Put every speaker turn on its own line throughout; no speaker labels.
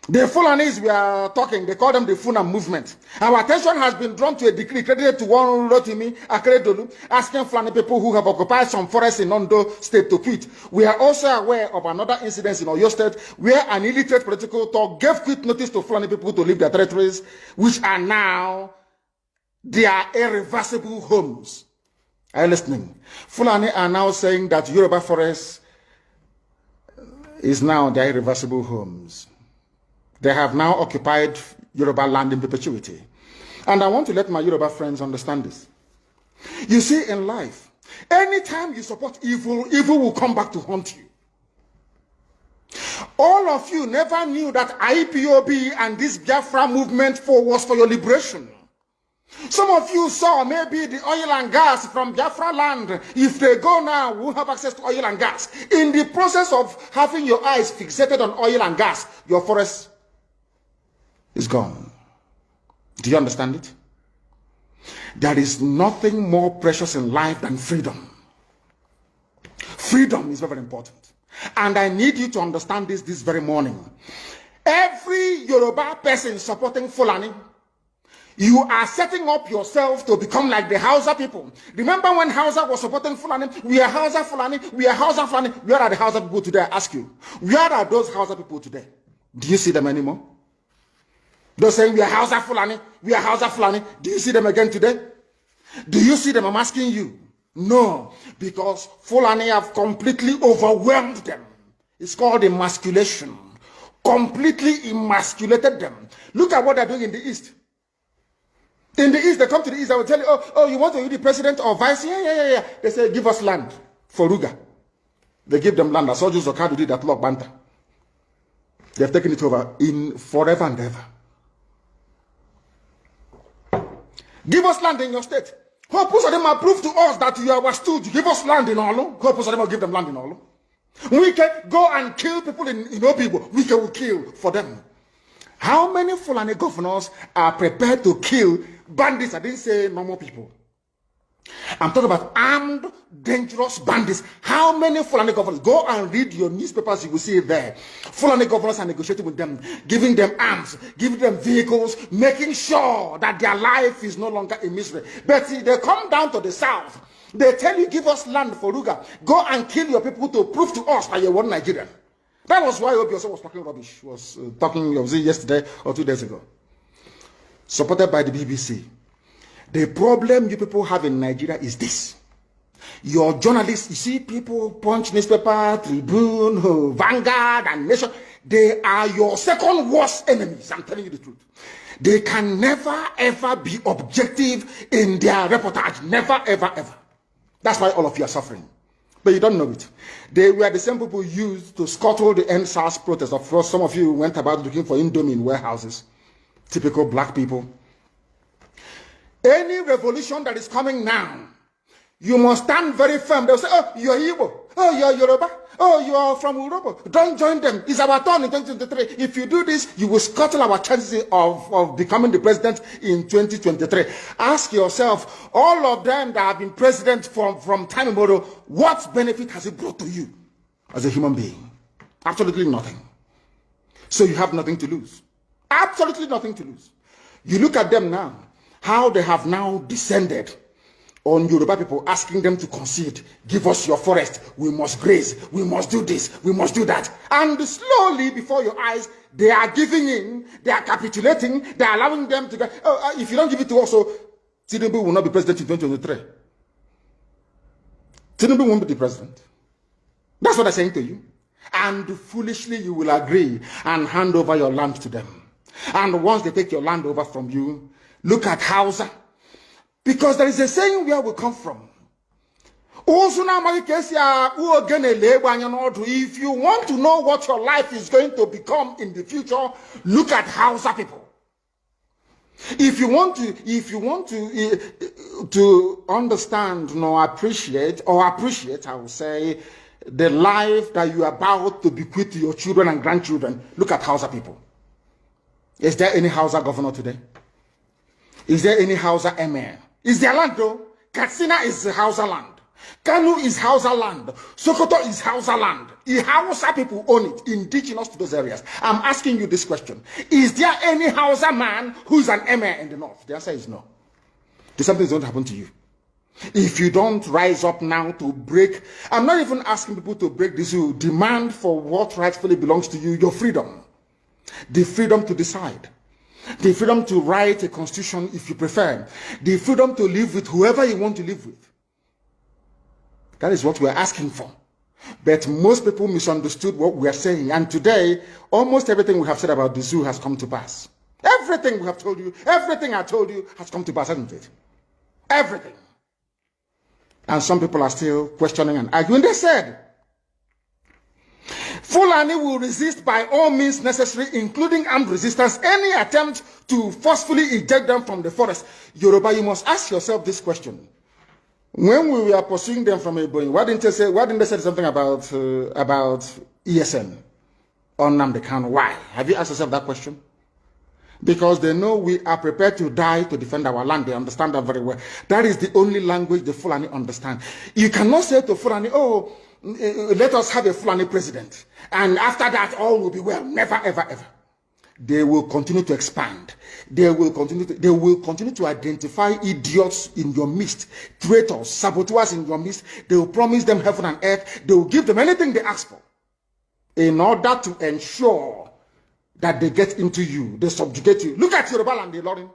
The Fulanis we are talking, they call them the Funa movement. Our attention has been drawn to a decree credited to one Rotimi Akredolu, asking Fulani people who have occupied some forests in Ondo State to quit. We are also aware of another incident in Oyo State where an illiterate political talk gave quit notice to Fulani people to leave their territories, which are now their irreversible homes. Are you listening? Fulani are now saying that Yoruba forest is now their irreversible homes. They have now occupied Yoruba land in perpetuity. And I want to let my Yoruba friends understand this. You see, in life, anytime you support evil, evil will come back to haunt you. All of you never knew that IPOB and this Biafra movement was for your liberation. Some of you saw maybe the oil and gas from Biafra land. If they go now, we'll have access to oil and gas. In the process of having your eyes fixated on oil and gas, your forest is gone. Do you understand it? There is nothing more precious in life than freedom. Freedom is very important. And I need you to understand this very morning. Every Yoruba person supporting Fulani, you are setting up yourself to become like the Hausa people. Remember when Hausa was supporting Fulani? We are Hausa Fulani, we are Hausa Fulani. Where are the Hausa people today? I ask you. Where are those Hausa people today? Do you see them anymore? They're saying we are Hausa Fulani, we are Hausa Fulani. Do you see them again today? Do you see them? I'm asking you. No, because Fulani have completely overwhelmed them. It's called emasculation. Completely emasculated them. Look at what they're doing in the East. In the East, they come to the East, I will tell you, oh, you want to be the president or vice? Yeah. They say, give us land for Ruga. They give them land. I saw Joseph Okado did that Lord Banta. They have taken it over in forever and ever. Give us land in your state. Hope of them prove to us that you are our stooge. Give us land in Olo. Hope of them will give them land in Olo. We can go and kill people in Obibo. We can kill for them. How many Fulani governors are prepared to kill bandits? I didn't say normal people. I'm talking about armed, dangerous bandits. How many Fulani governors? Go and read your newspapers, you will see it there. Fulani governors are negotiating with them, giving them arms, giving them vehicles, making sure that their life is no longer a misery. But see, they come down to the south. They tell you, give us land for Ruga. Go and kill your people to prove to us that you're one Nigerian. That was why Obioso was talking rubbish. Was yesterday or 2 days ago. Supported by the BBC. The problem you people have in Nigeria is this. Your journalists, you see people, Punch newspaper, Tribune, Vanguard, and Nation, they are your second worst enemies. I'm telling you the truth. They can never, ever be objective in their reportage. Never, ever, ever. That's why all of you are suffering. But you don't know it. They were the same people used to scuttle the NSAS protest. Of course, some of you went about looking for Indomie in warehouses. Typical black people. Any revolution that is coming now, you must stand very firm. They'll say, oh, you're Igbo. Oh, you're Yoruba. Oh, you're from Europe. Don't join them. It's our turn in 2023. If you do this, you will scuttle our chances of becoming the president in 2023. Ask yourself, all of them that have been president from time immemorial, what benefit has it brought to you as a human being? Absolutely nothing. So you have nothing to lose. Absolutely nothing to lose. You look at them now, how they have now descended on Yoruba people, asking them to concede, give us your forest, we must graze, we must do this, we must do that. And slowly, before your eyes, they are giving in, they are capitulating, they are allowing them to go, if you don't give it to us, so Tinubu will not be president in 2023. Tinubu won't be the president. That's what I'm saying to you. And foolishly, you will agree and hand over your land to them. And once they take your land over from you, look at Hausa. Because there is a saying where we come from. If you want to know what your life is going to become in the future, look at Hausa people. If you want to understand appreciate, I will say, the life that you are about to bequeath to your children and grandchildren, look at Hausa people. Is there any Hausa governor today? Is there any Hausa emir? Is there land though? Katsina is Hausa land. Kanu is Hausa land. Sokoto is Hausa land. The Hausa people own it, indigenous to those areas. I'm asking you this question. Is there any Hausa man who's an emir in the north? The answer is no. Something's going to happen to you. If you don't rise up now to break, I'm not even asking people to break this, you demand for what rightfully belongs to you, your freedom. The freedom to decide. The freedom to write a constitution if you prefer. The freedom to live with whoever you want to live with. That is what we're asking for. But most people misunderstood what we are saying. And today, almost everything we have said about the zoo has come to pass. Everything we have told you, everything I told you has come to pass, hasn't it? Everything. And some people are still questioning and arguing. They said, Fulani will resist by all means necessary, including armed resistance, any attempt to forcefully eject them from the forest. Yoruba, you must ask yourself this question. When we were pursuing them from Ebonyi, why didn't they say something about ESN on Nnamdi Kanu? Why? Have you asked yourself that question? Because they know we are prepared to die to defend our land. They understand that very well. That is the only language the Fulani understand. You cannot say to Fulani, oh, let us have a Fulani president. And after that, all will be well. Never, ever, ever. They will continue to expand. They will continue to identify idiots in your midst, traitors, saboteurs in your midst. They will promise them heaven and earth. They will give them anything they ask for in order to ensure that they get into you, they subjugate you. Look at Yoruba land, Ilorin.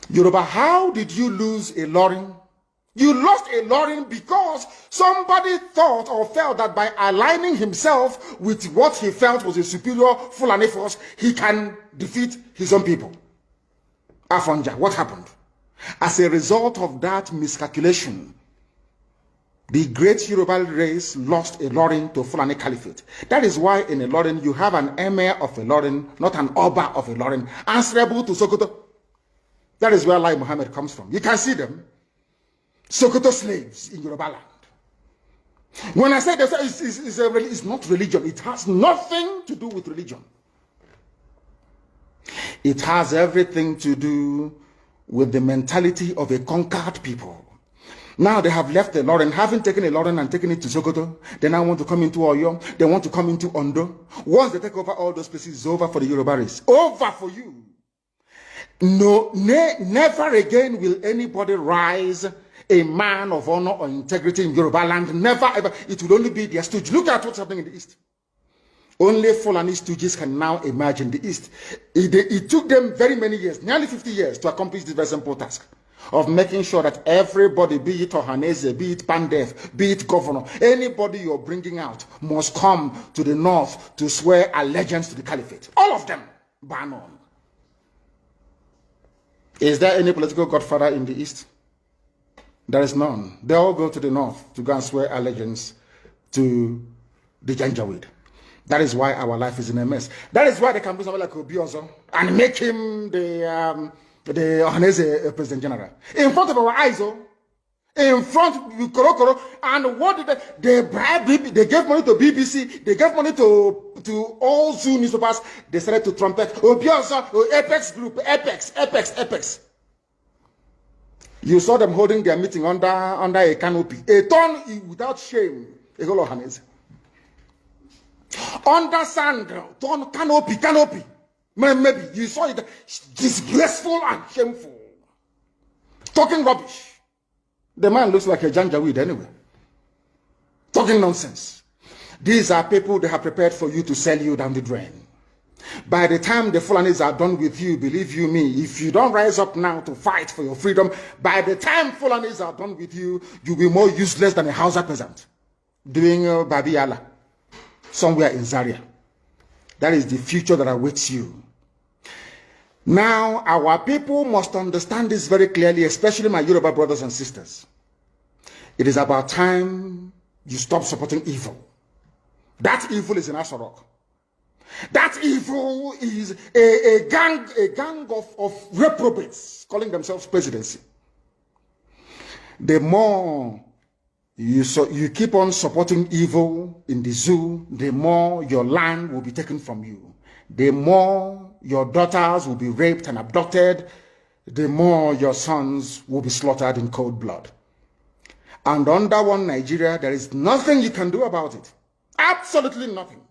Yoruba, how did you lose Ilorin? You lost Ilorin because somebody thought or felt that by aligning himself with what he felt was a superior Fulani force, he can defeat his own people. Afonja, what happened? As a result of that miscalculation, the great Yoruba race lost Ilorin to Fulani Caliphate. That is why in Ilorin you have an emir of Ilorin, not an Oba of Ilorin, answerable to Sokoto. That is where Lai Muhammad comes from. You can see them. Sokoto slaves in Yoruba land. When I say that, it's not religion. It has nothing to do with religion. It has everything to do with the mentality of a conquered people. Now they have left Ilorin, having taken Ilorin and taken it to Sokoto. They now want to come into Oyo. They want to come into Ondo. Once they take over all those places, it's over for the Yoruba race. Over for you. No, never again will anybody rise a man of honor or integrity in Yoruba land. Never ever. It will only be their stooge. Look at what's happening in the East. Only Fulani stooges can now emerge in the East. It took them very many years, nearly 50 years, to accomplish this very simple task of making sure that everybody, be it Ohanese, be it Pandef, be it governor, anybody you're bringing out must come to the north to swear allegiance to the caliphate. All of them, bar none. Is there any political godfather in the East? There is none. They all go to the north to go and swear allegiance to the Janjaweed. That is why our life is in a mess. That is why they can bring somebody like Obiozo and make him the Ohanese President General. In front of our eyes, in front of Korokoro. And what did they bribe? They gave money to BBC. They gave money to all Zoo newspapers. They started to trumpet. Obiozo, Apex Group, Apex. You saw them holding their meeting under a canopy. A ton without shame. A whole Ohanese. Under sand, ton canopy. Maybe you saw it disgraceful and shameful. Talking rubbish. The man looks like a Janjaweed anyway. Talking nonsense. These are people they have prepared for you to sell you down the drain. By the time the Fulanis are done with you, believe you me, if you don't rise up now to fight for your freedom, by the time Fulanis are done with you, you'll be more useless than a Hausa peasant doing Babi Allah somewhere in Zaria. That is the future that awaits you. Now, our people must understand this very clearly, especially my Yoruba brothers and sisters. It is about time you stop supporting evil. That evil is in Asarok. That evil is a gang of reprobates calling themselves presidency. The more you keep on supporting evil in the zoo, the more your land will be taken from you. The more your daughters will be raped and abducted, the more your sons will be slaughtered in cold blood. And under one Nigeria, there is nothing you can do about it. Absolutely nothing.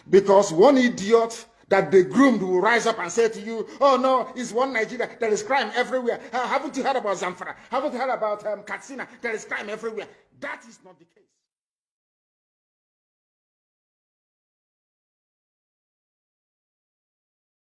Because one idiot that they groomed will rise up and say to you, oh no, it's one Nigeria, there is crime everywhere. Haven't you heard about Zamfara? Haven't you heard about Katsina? There is crime everywhere. That is not the case.